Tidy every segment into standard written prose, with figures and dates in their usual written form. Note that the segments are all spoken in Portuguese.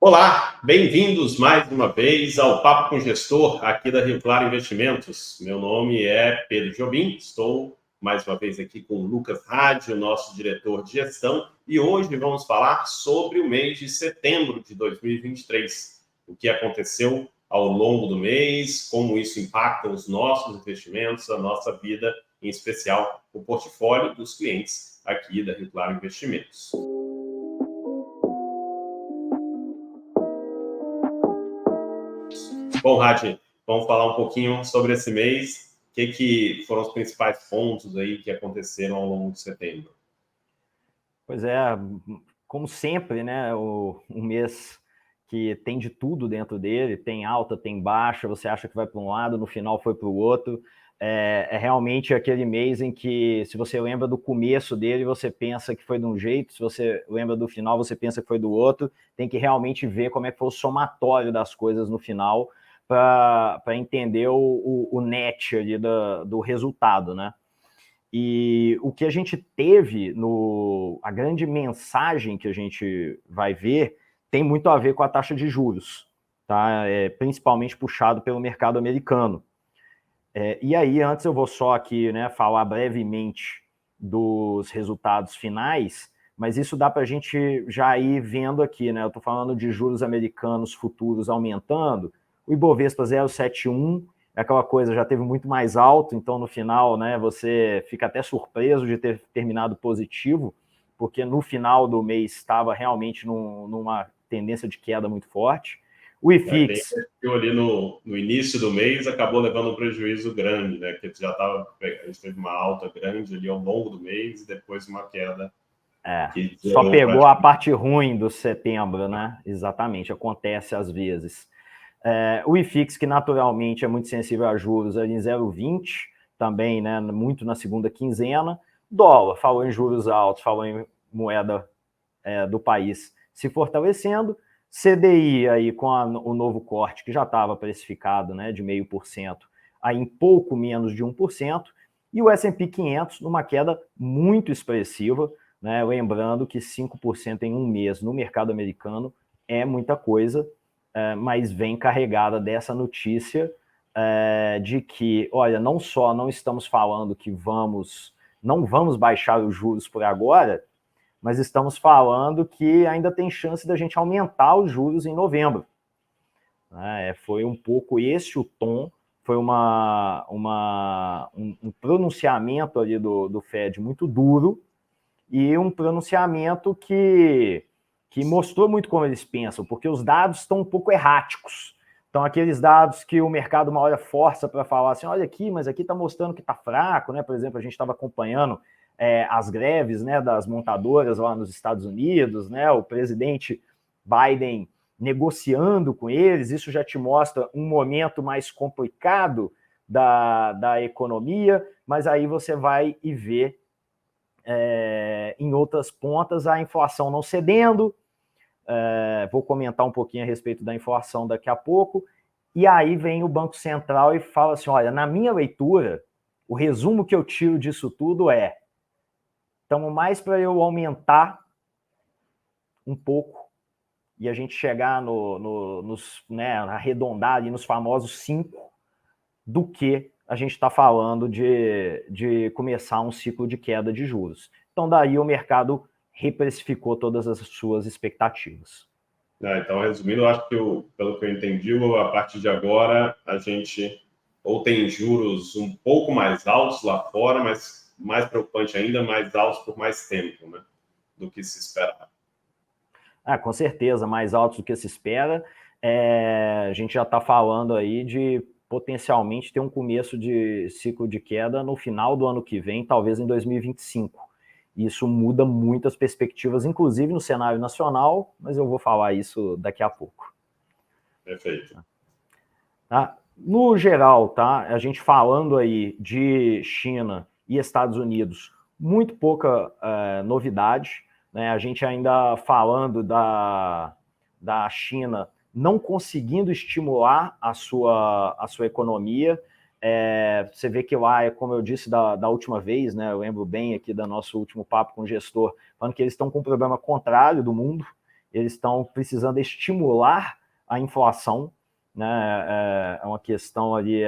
Olá, bem-vindos mais uma vez ao Papo com Gestor aqui da Rio Claro Investimentos. Meu nome é Pedro Jobim, estou mais uma vez aqui com o Lucas Rádio, nosso diretor de gestão, e hoje vamos falar sobre o mês de setembro de 2023, o que aconteceu ao longo do mês, como isso impacta os nossos investimentos, a nossa vida, em especial o portfólio dos clientes aqui da Rio Claro Investimentos. Bom, Raj, vamos falar um pouquinho sobre esse mês. O que foram os principais pontos aí que aconteceram ao longo de setembro? Pois é, como sempre, né? Um mês que tem de tudo dentro dele, tem alta, tem baixa, você acha que vai para um lado, no final foi para o outro. É realmente aquele mês em que, se você lembra do começo dele, você pensa que foi de um jeito, se você lembra do final, você pensa que foi do outro. Tem que realmente ver como é que foi o somatório das coisas no final para entender o net ali do resultado, né? E o que a gente teve a grande mensagem que a gente vai ver tem muito a ver com a taxa de juros, tá? Principalmente puxado pelo mercado americano. E aí, antes eu vou só aqui, né, falar brevemente dos resultados finais, mas isso dá para a gente já ir vendo aqui, né? Eu estou falando de juros americanos futuros aumentando, o Ibovespa 0,71, é aquela coisa, já teve muito mais alto, então no final, né, você fica até surpreso de ter terminado positivo, porque no final do mês estava realmente numa tendência de queda muito forte. O IFIX... Quem ali no início do mês acabou levando um prejuízo grande, né? Que a gente teve uma alta grande ali ao longo do mês e depois uma queda. Só pegou a parte ruim do setembro, né? Exatamente, acontece às vezes. O IFIX, que naturalmente é muito sensível a juros, ali em 0,20, também, né, muito na segunda quinzena. Dólar, falou em juros altos, falou em moeda do país se fortalecendo. CDI aí com o novo corte, que já estava precificado, né, de 0,5%, aí em pouco menos de 1%. E o S&P 500 numa queda muito expressiva, né, lembrando que 5% em um mês no mercado americano é muita coisa, mas vem carregada dessa notícia de que, olha, não só não estamos falando que não vamos baixar os juros por agora, mas estamos falando que ainda tem chance da gente aumentar os juros em novembro. Foi um pouco esse o tom, foi um pronunciamento ali do Fed muito duro e um pronunciamento que mostrou muito como eles pensam, porque os dados estão um pouco erráticos. Então, aqueles dados que o mercado uma hora força para falar assim, olha aqui, mas aqui está mostrando que está fraco, né? Por exemplo, a gente estava acompanhando as greves, né, das montadoras lá nos Estados Unidos, né? O presidente Biden negociando com eles, isso já te mostra um momento mais complicado da economia, mas aí você vai e vê em outras pontas a inflação não cedendo. Vou comentar um pouquinho a respeito da inflação daqui a pouco. E aí vem o Banco Central e fala assim, olha, na minha leitura, o resumo que eu tiro disso tudo estamos mais para eu aumentar um pouco e a gente chegar arredondar ali nos famosos 5, do que a gente está falando de começar um ciclo de queda de juros. Então, daí o mercado reprecificou todas as suas expectativas. Então, resumindo, eu acho que, pelo que eu entendi, a partir de agora, a gente ou tem juros um pouco mais altos lá fora, mas mais preocupante ainda, mais altos por mais tempo, né, do que se esperava. Com certeza, mais altos do que se espera. A gente já está falando aí de potencialmente ter um começo de ciclo de queda no final do ano que vem, talvez em 2025. Isso muda muito as perspectivas, inclusive no cenário nacional, mas eu vou falar isso daqui a pouco. Perfeito. No geral, a gente falando aí de China e Estados Unidos, muito pouca novidade, né? A gente ainda falando da China não conseguindo estimular a sua economia. Você vê que lá, como eu disse da última vez, né, eu lembro bem aqui do nosso último papo com o gestor, falando que eles estão com um problema contrário do mundo, eles estão precisando estimular a inflação, né? É uma questão ali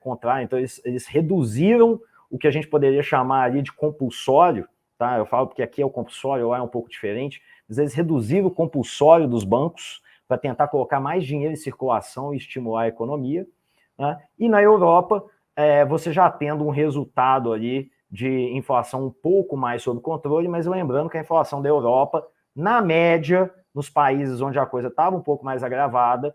contrária. Então, eles reduziram o que a gente poderia chamar ali de compulsório, tá? Eu falo porque aqui é o compulsório, lá é um pouco diferente, mas eles reduziram o compulsório dos bancos para tentar colocar mais dinheiro em circulação e estimular a economia, né? E na Europa, você já tendo um resultado ali de inflação um pouco mais sob controle, mas lembrando que a inflação da Europa, na média, nos países onde a coisa estava um pouco mais agravada,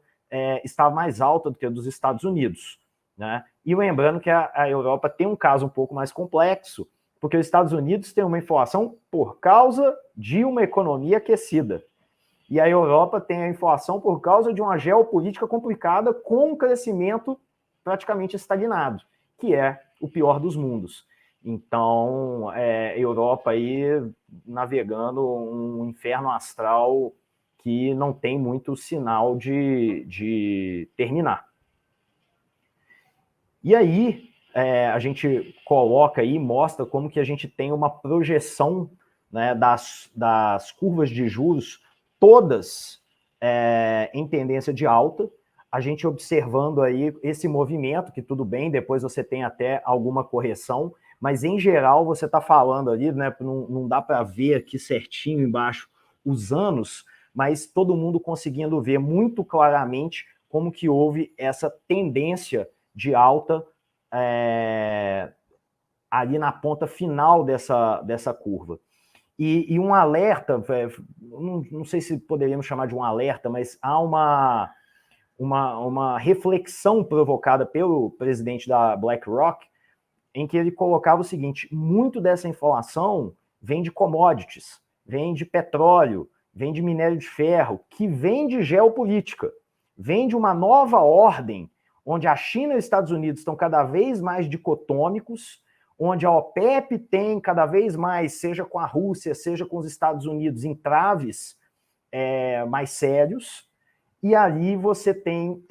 estava mais alta do que a dos Estados Unidos, né? E lembrando que a Europa tem um caso um pouco mais complexo, porque os Estados Unidos têm uma inflação por causa de uma economia aquecida. E a Europa tem a inflação por causa de uma geopolítica complicada com um crescimento praticamente estagnado, que é o pior dos mundos. Então, Europa aí navegando um inferno astral que não tem muito sinal de terminar. E aí, a gente coloca aí, mostra como que a gente tem uma projeção, né, das curvas de juros, todas em tendência de alta, a gente observando aí esse movimento, que tudo bem, depois você tem até alguma correção, mas em geral você está falando ali, né, não dá para ver aqui certinho embaixo os anos, mas todo mundo conseguindo ver muito claramente como que houve essa tendência de alta ali na ponta final dessa curva. E um alerta, não sei se poderíamos chamar de um alerta, mas há uma reflexão provocada pelo presidente da BlackRock, em que ele colocava o seguinte: muito dessa inflação vem de commodities, vem de petróleo, vem de minério de ferro, que vem de geopolítica, vem de uma nova ordem, onde a China e os Estados Unidos estão cada vez mais dicotômicos, onde a OPEP tem cada vez mais, seja com a Rússia, seja com os Estados Unidos, entraves mais sérios, e ali você tem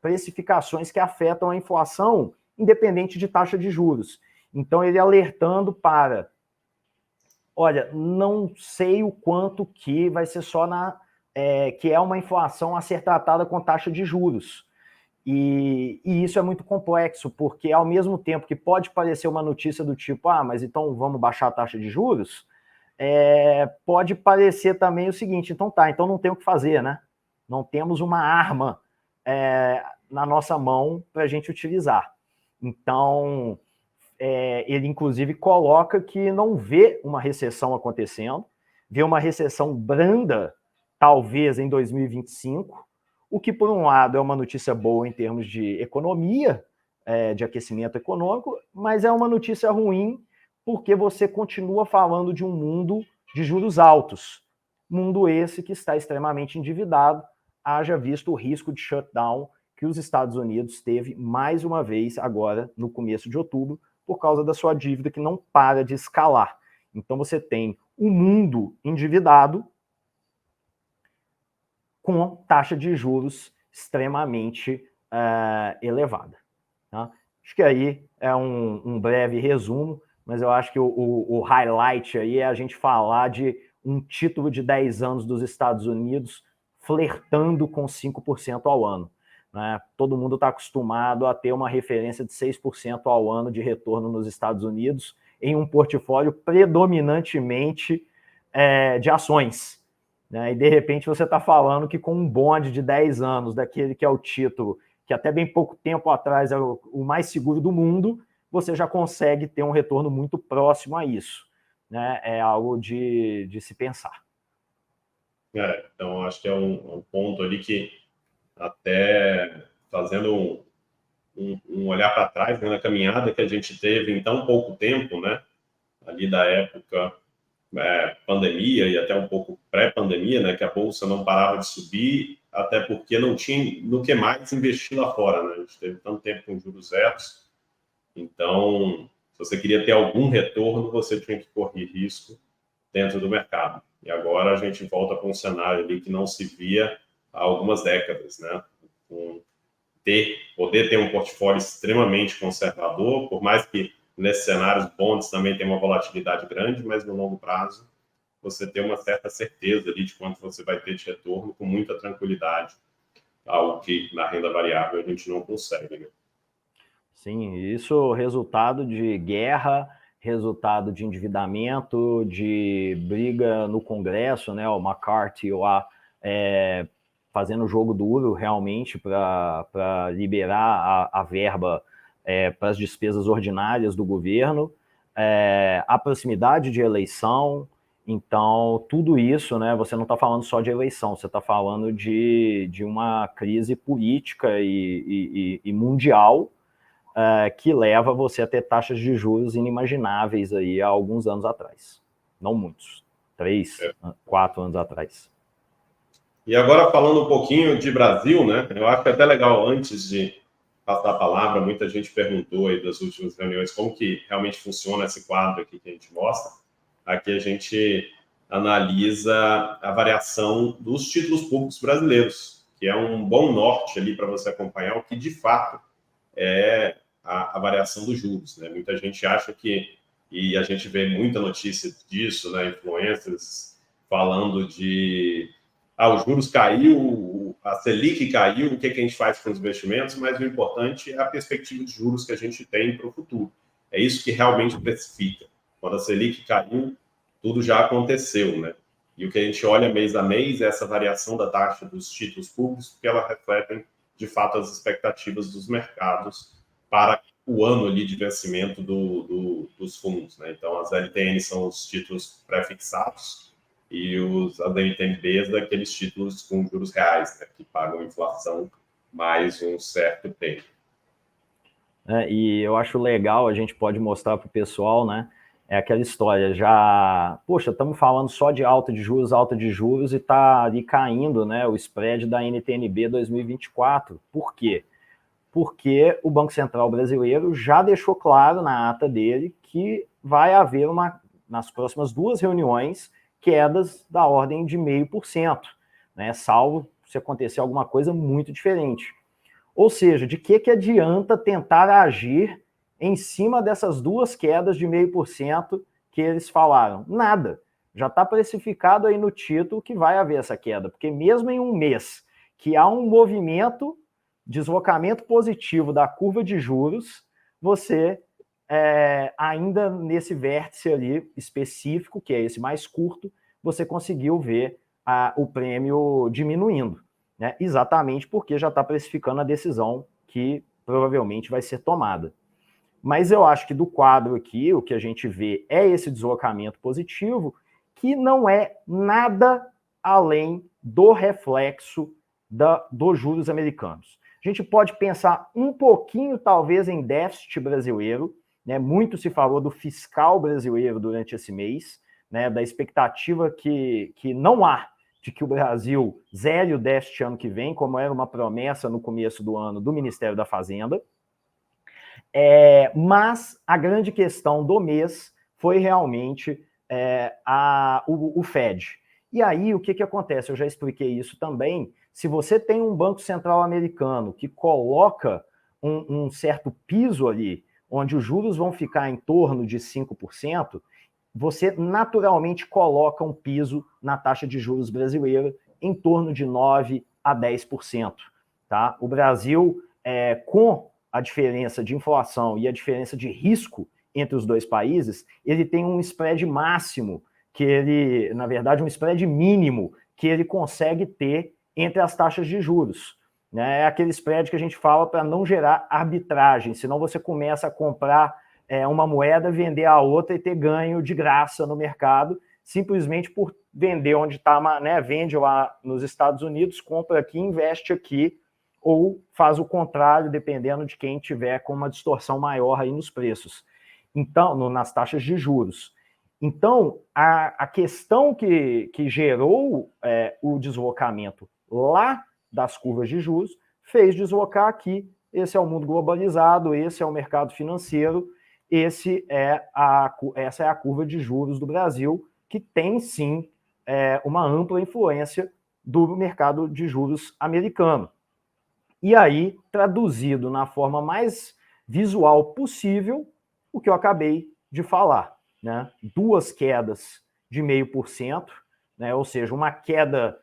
precificações que afetam a inflação, independente de taxa de juros. Então, ele alertando para, olha, não sei o quanto que vai ser só que é uma inflação a ser tratada com taxa de juros. E isso é muito complexo, porque ao mesmo tempo que pode parecer uma notícia do tipo, mas então vamos baixar a taxa de juros, pode parecer também o seguinte, então não tem o que fazer, né? Não temos uma arma na nossa mão para a gente utilizar. Então, ele inclusive coloca que não vê uma recessão acontecendo, vê uma recessão branda, talvez em 2025, o que, por um lado, é uma notícia boa em termos de economia, de aquecimento econômico, mas é uma notícia ruim porque você continua falando de um mundo de juros altos. Mundo esse que está extremamente endividado, haja visto o risco de shutdown que os Estados Unidos teve mais uma vez agora no começo de outubro, por causa da sua dívida que não para de escalar. Então você tem um mundo endividado com taxa de juros extremamente elevada. Tá? Acho que aí é um breve resumo, mas eu acho que o highlight aí é a gente falar de um título de 10 anos dos Estados Unidos flertando com 5% ao ano. Né? Todo mundo está acostumado a ter uma referência de 6% ao ano de retorno nos Estados Unidos em um portfólio predominantemente de ações. Né? E, de repente, você está falando que com um bonde de 10 anos, daquele que é o título, que até bem pouco tempo atrás era o mais seguro do mundo, você já consegue ter um retorno muito próximo a isso. Né? É algo de se pensar. Então, acho que é um ponto ali que, até fazendo um olhar para trás, né, na caminhada que a gente teve em tão pouco tempo, né, ali da época pandemia e até um pouco pré-pandemia, né, que a bolsa não parava de subir, até porque não tinha no que mais investir lá fora, né? A gente teve tanto tempo com juros zeros, então, se você queria ter algum retorno, você tinha que correr risco dentro do mercado. E agora a gente volta para um cenário ali que não se via há algumas décadas, né? Poder ter um portfólio extremamente conservador, por mais que nesses cenários bonds também tem uma volatilidade grande, mas no longo prazo você ter uma certa certeza ali de quanto você vai ter de retorno com muita tranquilidade, algo que na renda variável a gente não consegue, né? Sim, isso resultado de guerra, resultado de endividamento, de briga no Congresso, né? O McCarthy lá fazendo jogo duro realmente para liberar a verba para as despesas ordinárias do governo, a proximidade de eleição. Então, tudo isso, né? Você não está falando só de eleição, você está falando de uma crise política e mundial, que leva você a ter taxas de juros inimagináveis aí há alguns anos atrás. Não muitos, 3, 4 anos atrás. E agora falando um pouquinho de Brasil, né? Eu acho que é até legal, antes de passar a palavra, muita gente perguntou aí das últimas reuniões como que realmente funciona esse quadro aqui que a gente mostra. Aqui a gente analisa a variação dos títulos públicos brasileiros, que é um bom norte ali para você acompanhar o que de fato é a variação dos juros, né? Muita gente acha que, e a gente vê muita notícia disso, né? Influencers falando de os juros caiu, a Selic caiu, o que a gente faz com os investimentos, mas o importante é a perspectiva de juros que a gente tem para o futuro. É isso que realmente precifica. Quando a Selic caiu, tudo já aconteceu, né? E o que a gente olha mês a mês é essa variação da taxa dos títulos públicos, porque ela refletem, de fato, as expectativas dos mercados para o ano ali de vencimento dos fundos, né? Então, as LTN são os títulos pré-fixados, e as NTNBs daqueles títulos com juros reais, né, que pagam inflação mais um certo tempo. E eu acho legal, a gente pode mostrar para o pessoal, né? É aquela história, já... Poxa, estamos falando só de alta de juros, e está ali caindo, né, o spread da NTNB 2024. Por quê? Porque o Banco Central brasileiro já deixou claro na ata dele que vai haver nas próximas 2 reuniões, quedas da ordem de 0,5%, né, salvo se acontecer alguma coisa muito diferente. Ou seja, de que adianta tentar agir em cima dessas 2 quedas de 0,5% que eles falaram? Nada. Já está precificado aí no título que vai haver essa queda, porque mesmo em um mês que há um movimento, deslocamento positivo da curva de juros, você ainda nesse vértice ali específico, que é esse mais curto, você conseguiu ver o prêmio diminuindo, né? Exatamente porque já está precificando a decisão que provavelmente vai ser tomada. Mas eu acho que do quadro aqui, o que a gente vê é esse deslocamento positivo, que não é nada além do reflexo dos juros americanos. A gente pode pensar um pouquinho, talvez, em déficit brasileiro, né? Muito se falou do fiscal brasileiro durante esse mês, né? Da expectativa que não há de que o Brasil zere o déficit ano que vem, como era uma promessa no começo do ano do Ministério da Fazenda. Mas a grande questão do mês foi realmente o Fed. E aí, o que acontece? Eu já expliquei isso também. Se você tem um Banco Central americano que coloca um certo piso ali, onde os juros vão ficar em torno de 5%, você naturalmente coloca um piso na taxa de juros brasileira em torno de 9% a 10%. Tá? O Brasil, com a diferença de inflação e a diferença de risco entre os dois países, ele tem um spread máximo, que ele, na verdade, um spread mínimo que ele consegue ter entre as taxas de juros. Né? É aquele spread que a gente fala para não gerar arbitragem, senão você começa a comprar uma moeda, vender a outra e ter ganho de graça no mercado, simplesmente por vender onde está, né? Vende lá nos Estados Unidos, compra aqui, investe aqui, ou faz o contrário, dependendo de quem tiver com uma distorção maior aí nos preços. Então, nas taxas de juros. Então, a questão que gerou o deslocamento lá das curvas de juros fez deslocar aqui. Esse é o mundo globalizado, esse é o mercado financeiro, essa é a curva de juros do Brasil, que tem, sim, uma ampla influência do mercado de juros americano. E aí, traduzido na forma mais visual possível, o que eu acabei de falar, né? 2 quedas de 0,5%, né? Ou seja, uma queda,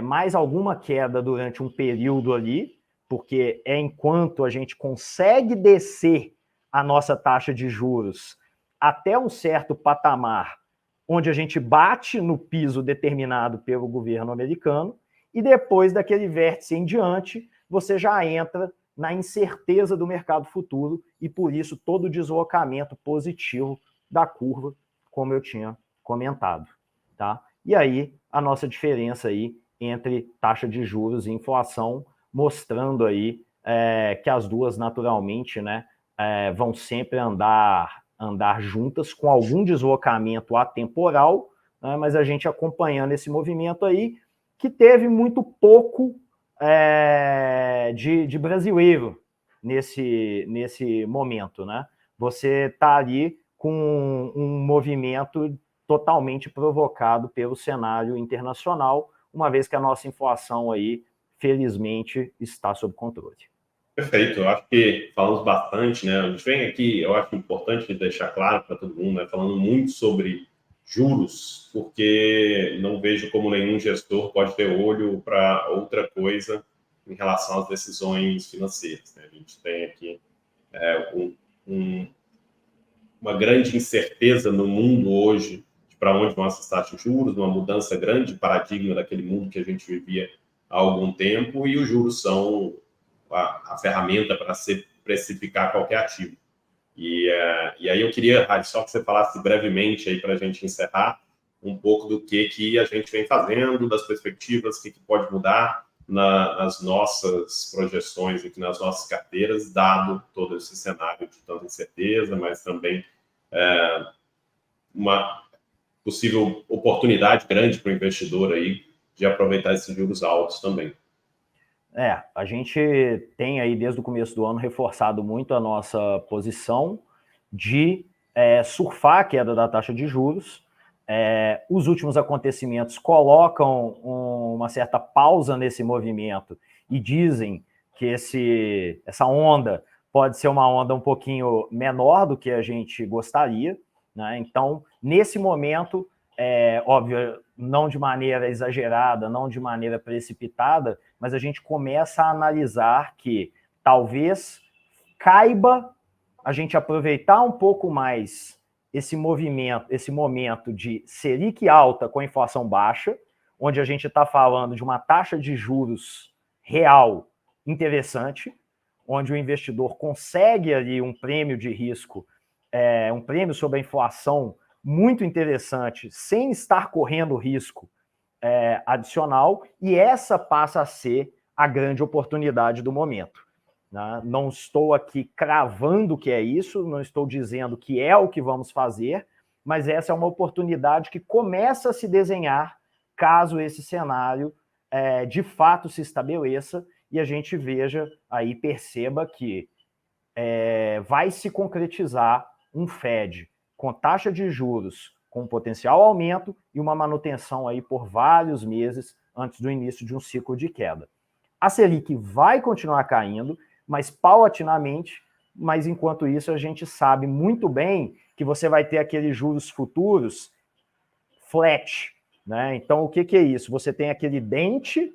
mais alguma queda durante um período ali, porque é enquanto a gente consegue descer a nossa taxa de juros até um certo patamar, onde a gente bate no piso determinado pelo governo americano, e depois daquele vértice em diante, você já entra na incerteza do mercado futuro e, por isso, todo o deslocamento positivo da curva, como eu tinha comentado. Tá? E aí, a nossa diferença aí entre taxa de juros e inflação, mostrando aí que as duas, naturalmente, né, vão sempre andar juntas, com algum deslocamento atemporal, né, mas a gente acompanhando esse movimento aí, que teve muito pouco de brasileiro nesse momento, né? Você está ali com um movimento totalmente provocado pelo cenário internacional, uma vez que a nossa inflação aí, felizmente, está sob controle. Perfeito, eu acho que falamos bastante, né? A gente vem aqui, eu acho importante deixar claro para todo mundo, né? Falando muito sobre juros, porque não vejo como nenhum gestor pode ter olho para outra coisa em relação às decisões financeiras, né? A gente tem aqui uma grande incerteza no mundo hoje para onde vão essas taxas de juros, uma mudança grande de paradigma daquele mundo que a gente vivia há algum tempo, e os juros são a ferramenta para se precificar qualquer ativo. E aí eu queria, Rari, só que você falasse brevemente aí para a gente encerrar um pouco do que a gente vem fazendo, das perspectivas, o que pode mudar nas nossas projeções aqui, nas nossas carteiras, dado todo esse cenário de tanta incerteza, mas também uma possível oportunidade grande para o investidor aí de aproveitar esses juros altos também. A gente tem aí, desde o começo do ano, reforçado muito a nossa posição de surfar a queda da taxa de juros. Os últimos acontecimentos colocam uma certa pausa nesse movimento e dizem que essa onda pode ser uma onda um pouquinho menor do que a gente gostaria, né? Então, nesse momento, óbvio, não de maneira exagerada, não de maneira precipitada, mas a gente começa a analisar que talvez caiba a gente aproveitar um pouco mais esse momento de Selic alta com inflação baixa, onde a gente está falando de uma taxa de juros real interessante, onde o investidor consegue ali um prêmio de risco, um prêmio sobre a inflação muito interessante, sem estar correndo risco adicional, e essa passa a ser a grande oportunidade do momento. Né? Não estou aqui cravando que é isso, não estou dizendo que é o que vamos fazer, mas essa é uma oportunidade que começa a se desenhar caso esse cenário de fato se estabeleça e a gente veja aí, perceba que vai se concretizar um Fed com taxa de juros com potencial aumento e uma manutenção aí por vários meses antes do início de um ciclo de queda. A Selic vai continuar caindo, mas paulatinamente, mas enquanto isso a gente sabe muito bem que você vai ter aqueles juros futuros flat, né? Então o que é isso? Você tem aquele dente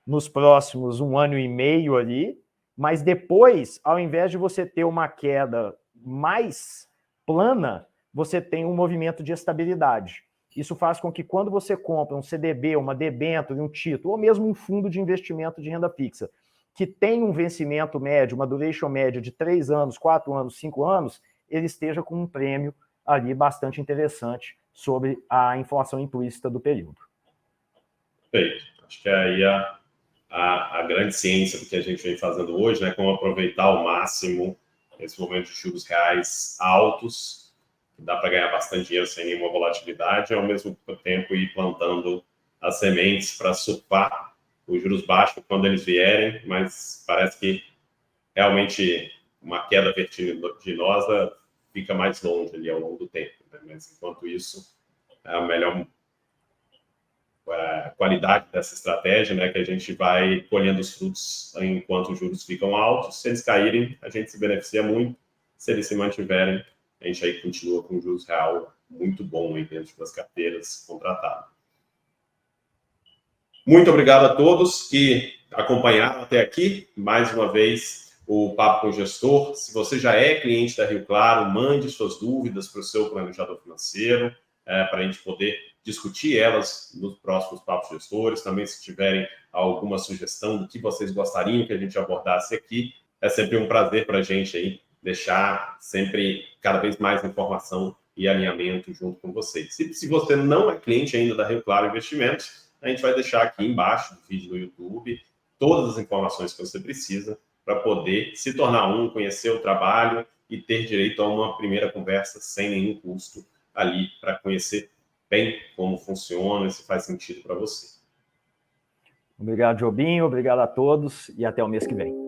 nos próximos 1 ano e meio ali, mas depois, ao invés de você ter uma queda mais plana, você tem um movimento de estabilidade. Isso faz com que quando você compra um CDB, uma debênture, um título, ou mesmo um fundo de investimento de renda fixa, que tem um vencimento médio, uma duration média de 3 anos, 4 anos, 5 anos, ele esteja com um prêmio ali bastante interessante sobre a inflação implícita do período. Perfeito. Acho que aí a grande ciência do que a gente vem fazendo hoje, né, como aproveitar ao máximo esse momento de juros reais altos, dá para ganhar bastante dinheiro sem nenhuma volatilidade, e ao mesmo tempo ir plantando as sementes para surfar os juros baixos quando eles vierem, mas parece que realmente uma queda vertiginosa fica mais longe ali ao longo do tempo, né? Mas enquanto isso, a melhor qualidade dessa estratégia, né, que a gente vai colhendo os frutos enquanto os juros ficam altos. Se eles caírem, a gente se beneficia muito. Se eles se mantiverem, a gente aí continua com juros real muito bom aí dentro das carteiras contratadas. Muito obrigado a todos que acompanharam até aqui. Mais uma vez, o Papo com o Gestor. Se você já é cliente da Rio Claro, mande suas dúvidas para o seu planejador financeiro, para a gente poder discutir elas nos próximos Papos Gestores. Também, se tiverem alguma sugestão do que vocês gostariam que a gente abordasse aqui, é sempre um prazer para a gente aí deixar sempre cada vez mais informação e alinhamento junto com vocês. Se você não é cliente ainda da Rio Claro Investimentos, a gente vai deixar aqui embaixo do vídeo do YouTube todas as informações que você precisa para poder se tornar conhecer o trabalho e ter direito a uma primeira conversa sem nenhum custo ali para conhecer bem como funciona e se faz sentido para você. Obrigado, Jobim. Obrigado a todos e até o mês que vem.